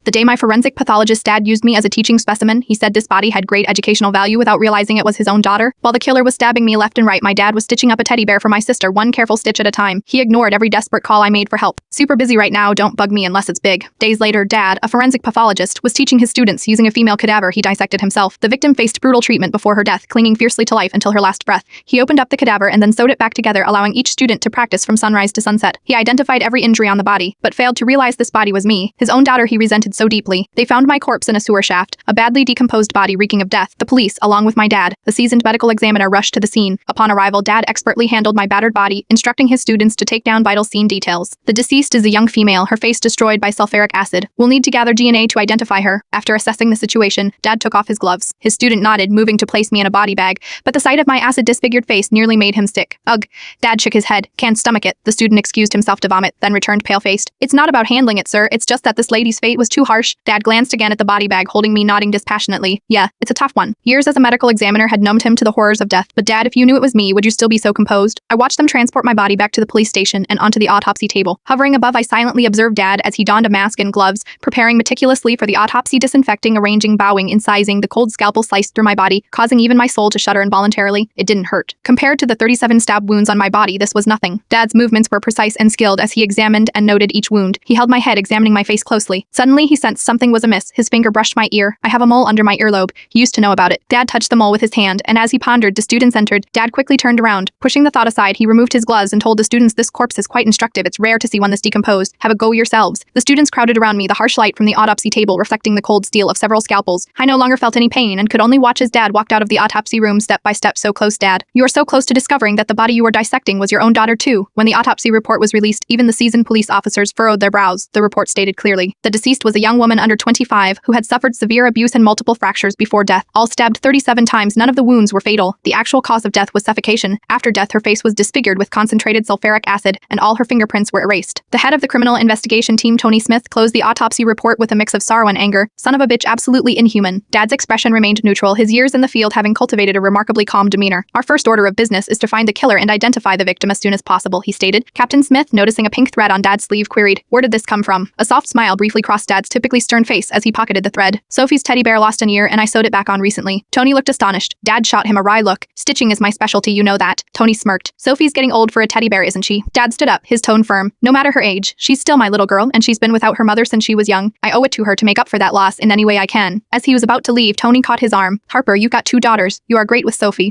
The day my forensic pathologist dad used me as a teaching specimen, he said this body had great educational value without realizing it was his own daughter. While the killer was stabbing me left and right, my dad was stitching up a teddy bear for my sister, one careful stitch at a time. He ignored every desperate call I made for help. Super busy right now, don't bug me unless it's big. Days later, Dad, a forensic pathologist, was teaching his students using a female cadaver he dissected himself. The victim faced brutal treatment before her death, clinging fiercely to life until her last breath. He opened up the cadaver and then sewed it back together, allowing each student to practice from sunrise to sunset. He identified every injury on the body, but failed to realize this body was me, his own daughter he resented so deeply. They found my corpse in a sewer shaft, a badly decomposed body reeking of death. The police, along with my dad, the seasoned medical examiner, rushed to the scene. Upon arrival, Dad expertly handled my battered body, instructing his students to take down vital scene details. The deceased is a young female, her face destroyed by sulfuric acid. We'll need to gather DNA to identify her. After assessing the situation, Dad took off his gloves. His student nodded, moving to place me in a body bag, but the sight of my acid-disfigured face nearly made him sick. Ugh. Dad shook his head. Can't stomach it. The student excused himself to vomit, then returned pale-faced. It's not about handling it, sir. It's just that this lady's fate was too harsh. Dad glanced again at the body bag, holding me, nodding dispassionately. Yeah, it's a tough one. Years as a medical examiner had numbed him to the horrors of death. But Dad, if you knew it was me, would you still be so composed? I watched them transport my body back to the police station and onto the autopsy table. Hovering above, I silently observed Dad as he donned a mask and gloves, preparing meticulously for the autopsy, disinfecting, arranging, bowing, incising. The cold scalpel sliced through my body, causing even my soul to shudder involuntarily. It didn't hurt. Compared to the 37 stab wounds on my body, this was nothing. Dad's movements were precise and skilled as he examined and noted each wound. He held my head, examining my face closely. Suddenly, he sensed something was amiss. His finger brushed my ear. I have a mole under my earlobe. He used to know about it. Dad touched the mole with his hand, and as he pondered, the students entered. Dad quickly turned around. Pushing the thought aside, he removed his gloves and told the students, this corpse is quite instructive. It's rare to see one this decomposed. Have a go yourselves. The students crowded around me, the harsh light from the autopsy table reflecting the cold steel of several scalpels. I no longer felt any pain and could only watch as Dad walked out of the autopsy room step by step. So close, Dad. You are so close to discovering that the body you were dissecting was your own daughter too. When the autopsy report was released, even the seasoned police officers furrowed their brows. The report stated clearly. The deceased was a young woman under 25 who had suffered severe abuse and multiple fractures before death. All stabbed 37 times, none of the wounds were fatal. The actual cause of death was suffocation. After death, her face was disfigured with concentrated sulfuric acid, and all her fingerprints were erased. The head of the criminal investigation team, Tony Smith, closed the autopsy report with a mix of sorrow and anger. Son of a bitch, absolutely inhuman. Dad's expression remained neutral, his years in the field having cultivated a remarkably calm demeanor. Our first order of business is to find the killer and identify the victim as soon as possible, he stated. Captain Smith, noticing a pink thread on Dad's sleeve, queried, where did this come from? A soft smile briefly crossed Dad's typically stern face as he pocketed the thread. Sophie's teddy bear lost an ear and I sewed it back on recently. Tony looked astonished. Dad shot him a wry look. Stitching is my specialty, you know that. Tony smirked. Sophie's getting old for a teddy bear, isn't she? Dad stood up, his tone firm. No matter her age, she's still my little girl, and she's been without her mother since she was young. I owe it to her to make up for that loss in any way I can. As he was about to leave, Tony caught his arm. Harper, you've got 2 daughters. You are great with Sophie.